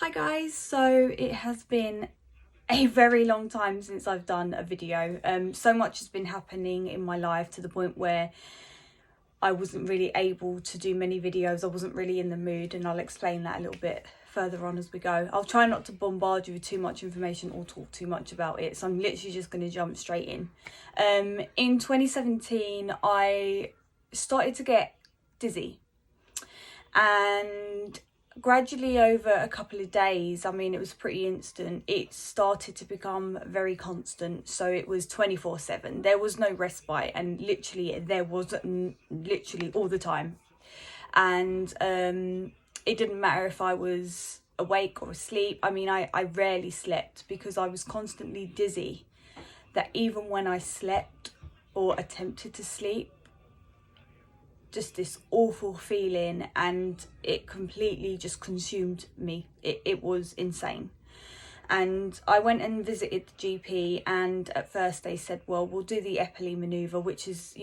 Hi guys, so it has been a very long time since I've done a video. So much has been happening in my life to the point where I wasn't really able to do many videos. I wasn't really in the mood, and I'll explain that a little bit further on as we go. I'll try not to bombard you with too much information or talk too much about it, so I'm literally just going to jump straight in. In 2017 I started to get dizzy, and gradually over a couple of days, I mean it was pretty instant, it started to become very constant. So it was 24/7, there was no respite, and literally there was literally all the time. And it didn't matter if I was awake or asleep. I mean I rarely slept because I was constantly dizzy, that even when I slept or attempted to sleep, just this awful feeling, and it completely just consumed me. It was insane. And I went and visited the GP, and at first they said, well, we'll do the Eppley maneuver, which is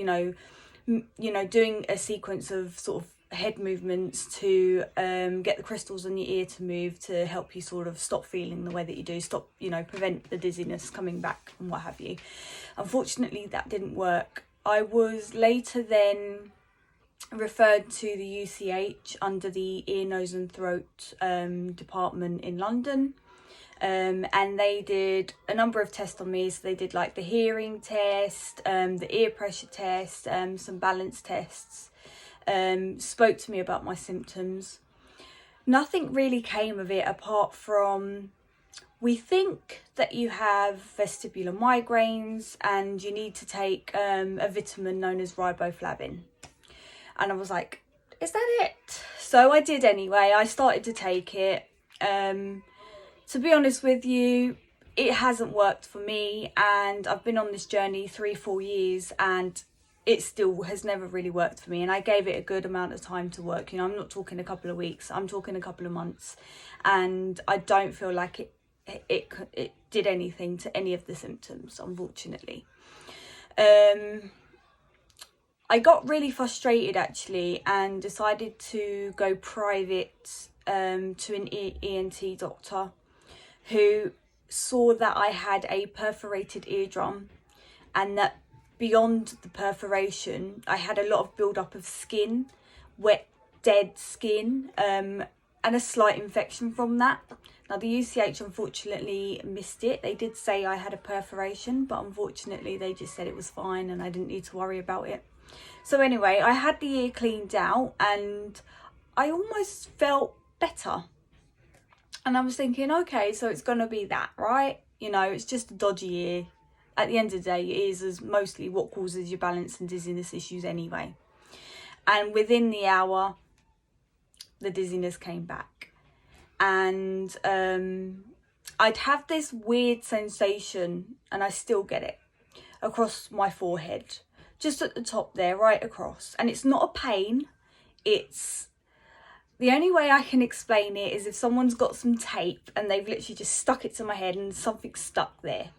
doing a sequence of sort of head movements to get the crystals in your ear to move, to help you sort of stop feeling the way that you do, stop, prevent the dizziness coming back and what have you. Unfortunately that didn't work. I was later then referred to the UCH under the ear, nose and throat department in London, and they did a number of tests on me. So they did like the hearing test, the ear pressure test, some balance tests, spoke to me about my symptoms. Nothing really came of it apart from, we think that you have vestibular migraines and you need to take a vitamin known as riboflavin. And I was like, is that it? So I did anyway. I started to take it. To be honest with you, it hasn't worked for me, and I've been on this journey 3-4 years and it still has never really worked for me. And I gave it a good amount of time to work. I'm not talking a couple of weeks, I'm talking a couple of months, and I don't feel like it did anything to any of the symptoms, unfortunately. I got really frustrated actually, and decided to go private to an ENT doctor, who saw that I had a perforated eardrum, and that beyond the perforation I had a lot of build-up of skin, wet dead skin, and a slight infection from that. Now the UCH unfortunately missed it. They did say I had a perforation, but unfortunately they just said it was fine and I didn't need to worry about it. So anyway, I had the ear cleaned out and I almost felt better. And I was thinking, okay, so it's going to be that, right? It's just a dodgy ear. At the end of the day, your ears is mostly what causes your balance and dizziness issues anyway. And within the hour, the dizziness came back. And I'd have this weird sensation, and I still get it, across my forehead. Just at the top there, right across. And it's not a pain. It's, the only way I can explain it is if someone's got some tape and they've literally just stuck it to my head and something's stuck there.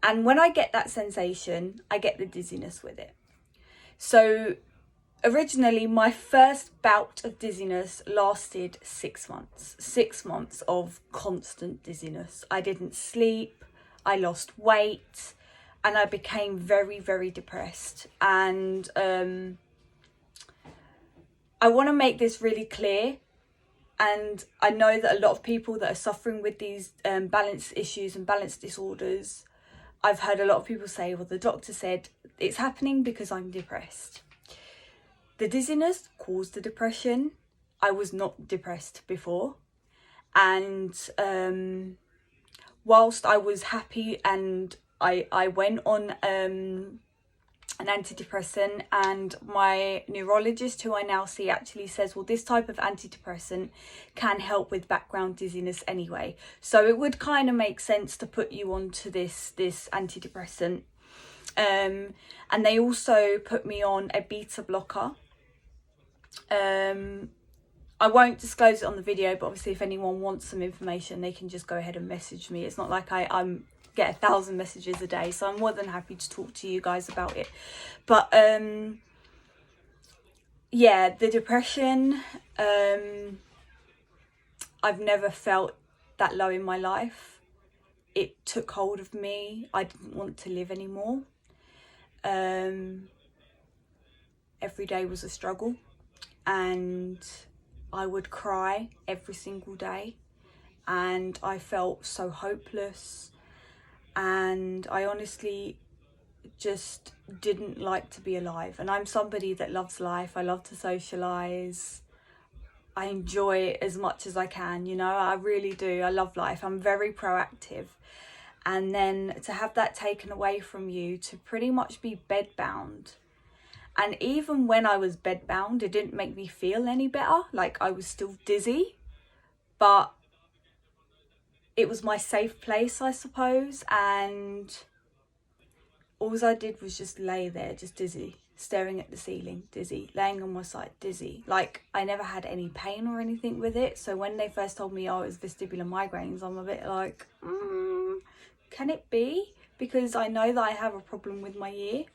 And when I get that sensation, I get the dizziness with it. So originally my first bout of dizziness lasted 6 months. 6 months of constant dizziness. I didn't sleep, I lost weight, and I became very, very depressed. And I want to make this really clear. And I know that a lot of people that are suffering with these balance issues and balance disorders, I've heard a lot of people say, well, the doctor said it's happening because I'm depressed. The dizziness caused the depression. I was not depressed before. And whilst I was happy, and I went on an antidepressant, and my neurologist, who I now see, actually says, well, this type of antidepressant can help with background dizziness anyway. So it would kind of make sense to put you onto this antidepressant. And they also put me on a beta blocker. I won't disclose it on the video, but obviously if anyone wants some information, they can just go ahead and message me. It's not like I get 1,000 messages a day, so I'm more than happy to talk to you guys about it. But yeah, the depression, I've never felt that low in my life. It took hold of me. I didn't want to live anymore. Every day was a struggle, and I would cry every single day, and I felt so hopeless, and I honestly just didn't like to be alive. And I'm somebody that loves life. I love to socialize. I enjoy it as much as I can, you know, I really do. I love life. I'm very proactive. And then to have that taken away from you, to pretty much be bedbound. And even when I was bedbound, it didn't make me feel any better. Like, I was still dizzy, but it was my safe place, I suppose. And all I did was just lay there, just dizzy, staring at the ceiling, dizzy, laying on my side, dizzy. Like, I never had any pain or anything with it. So when they first told me, oh, it was vestibular migraines, I'm a bit like, can it be? Because I know that I have a problem with my ear.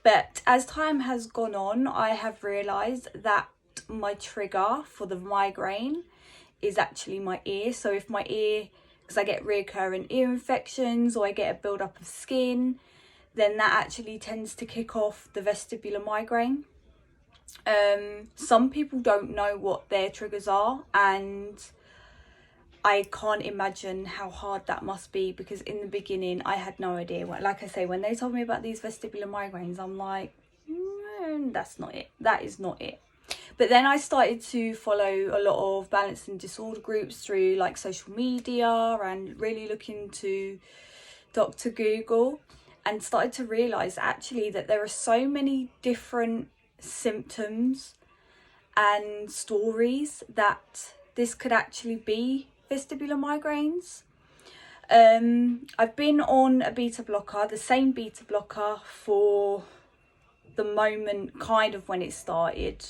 But as time has gone on, I have realised that my trigger for the migraine is actually my ear. So if my ear, because I get recurrent ear infections or I get a build-up of skin, then that actually tends to kick off the vestibular migraine. Some people don't know what their triggers are, and I can't imagine how hard that must be, because in the beginning I had no idea. Like I say, when they told me about these vestibular migraines, I'm like, that's not it. That is not it. But then I started to follow a lot of balance and disorder groups through like social media and really look into Dr. Google, and started to realise actually that there are so many different symptoms and stories that this could actually be vestibular migraines. I've been on a beta blocker, the same beta blocker, for the moment kind of when it started,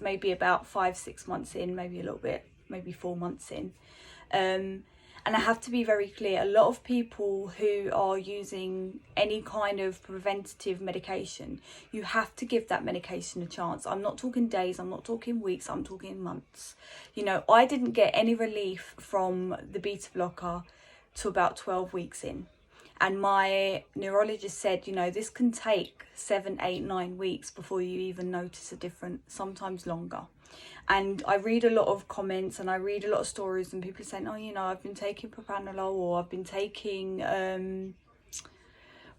maybe about 5-6 months in, maybe a little bit, maybe 4 months in. And I have to be very clear, a lot of people who are using any kind of preventative medication, you have to give that medication a chance. I'm not talking days, I'm not talking weeks, I'm talking months. You know, I didn't get any relief from the beta blocker to about 12 weeks in. And my neurologist said, you know, this can take 7, 8, 9 weeks before you even notice a difference, sometimes longer. And I read a lot of comments and I read a lot of stories, and people saying, oh, you know, I've been taking propranolol, or I've been taking,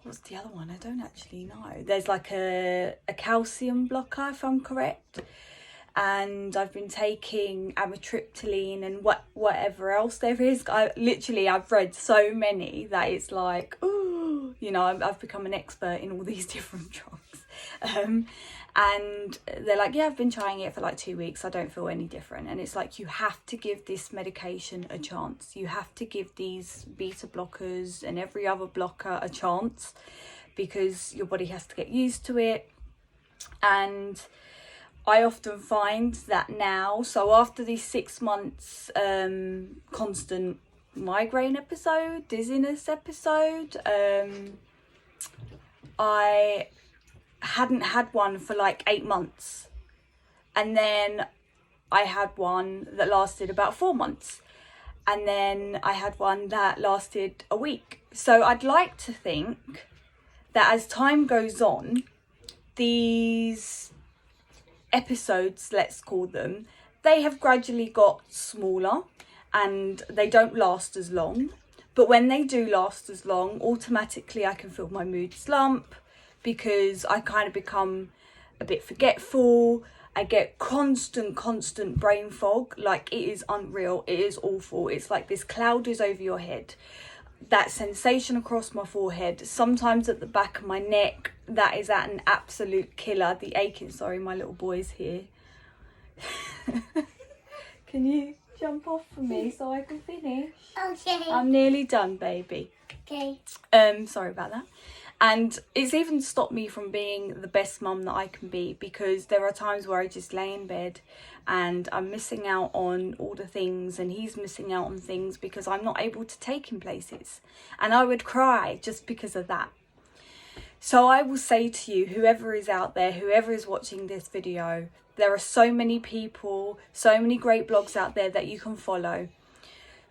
what's the other one? I don't actually know. There's like a calcium blocker, if I'm correct. And I've been taking amitriptyline and whatever else there is. I've read so many that it's like, oh, you know, I've become an expert in all these different drugs. And they're like, yeah, I've been trying it for like 2 weeks. I don't feel any different. And it's like, you have to give this medication a chance. You have to give these beta blockers and every other blocker a chance, because your body has to get used to it. And I often find that now, so after these 6 months constant migraine episode, dizziness episode, I hadn't had one for like 8 months, and then I had one that lasted about 4 months, and then I had one that lasted a week. So I'd like to think that as time goes on, these episodes, let's call them, they have gradually got smaller and they don't last as long. But when they do last as long, automatically I can feel my mood slump, because I kind of become a bit forgetful. I get constant brain fog. Like, it is unreal. It is awful. It's like this cloud is over your head. That sensation across my forehead, sometimes at the back of my neck, that is at an absolute killer. The aching, sorry, my little boy's here. Can you jump off for me so I can finish? Okay. I'm nearly done, baby. Okay. Sorry about that. And it's even stopped me from being the best mum that I can be, because there are times where I just lay in bed and I'm missing out on all the things, and he's missing out on things because I'm not able to take him places. And I would cry just because of that. So I will say to you, whoever is out there, whoever is watching this video, there are so many people, so many great blogs out there that you can follow.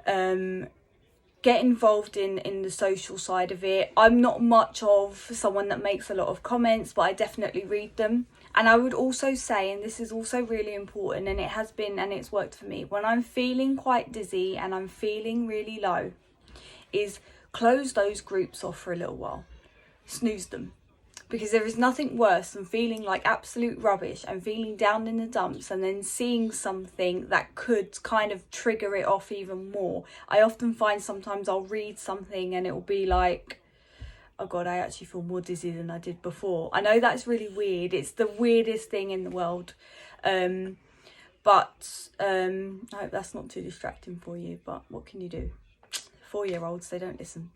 Get involved in the social side of it. I'm not much of someone that makes a lot of comments, but I definitely read them. And I would also say, and this is also really important, and it has been and it's worked for me, when I'm feeling quite dizzy and I'm feeling really low, is close those groups off for a little while. Snooze them. Because there is nothing worse than feeling like absolute rubbish and feeling down in the dumps and then seeing something that could kind of trigger it off even more. I often find sometimes I'll read something and it will be like, oh God, I actually feel more dizzy than I did before. I know that's really weird. It's the weirdest thing in the world. But I hope that's not too distracting for you. But what can you do? 4-year-olds, they don't listen.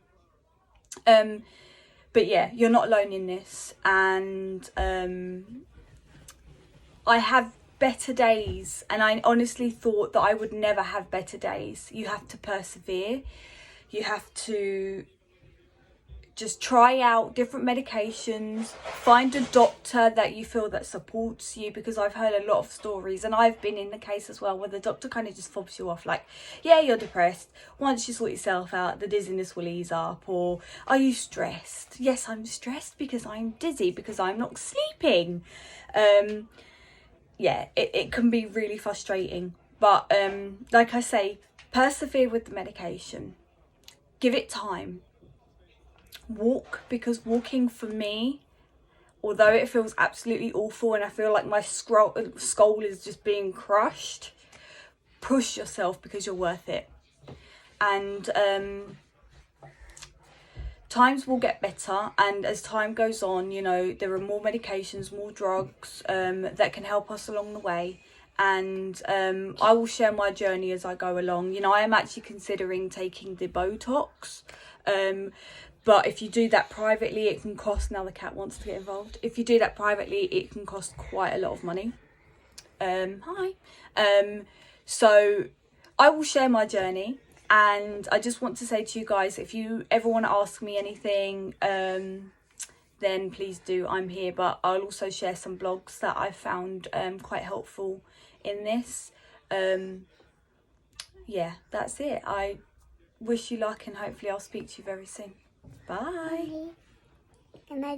But yeah, you're not alone in this, and I have better days, and I honestly thought that I would never have better days. You have to persevere. You have to just try out different medications, find a doctor that you feel that supports you, because I've heard a lot of stories, and I've been in the case as well, where the doctor kind of just fobs you off like, yeah, you're depressed, once you sort yourself out the dizziness will ease up. Or, are you stressed? Yes, I'm stressed because I'm dizzy because I'm not sleeping. Yeah, it can be really frustrating, but like I say, persevere with the medication, give it time. Walk, because walking for me, although it feels absolutely awful and I feel like my skull is just being crushed, push yourself because you're worth it. And times will get better, and as time goes on, you know, there are more medications, more drugs that can help us along the way. And I will share my journey as I go along. You know, I am actually considering taking the Botox. But if you do that privately, it can cost, now the cat wants to get involved. If you do that privately, it can cost quite a lot of money. Hi. So I will share my journey, and I just want to say to you guys, if you ever want to ask me anything, then please do, I'm here. But I'll also share some blogs that I found quite helpful in this. Yeah, that's it. I wish you luck, and hopefully I'll speak to you very soon. Bye.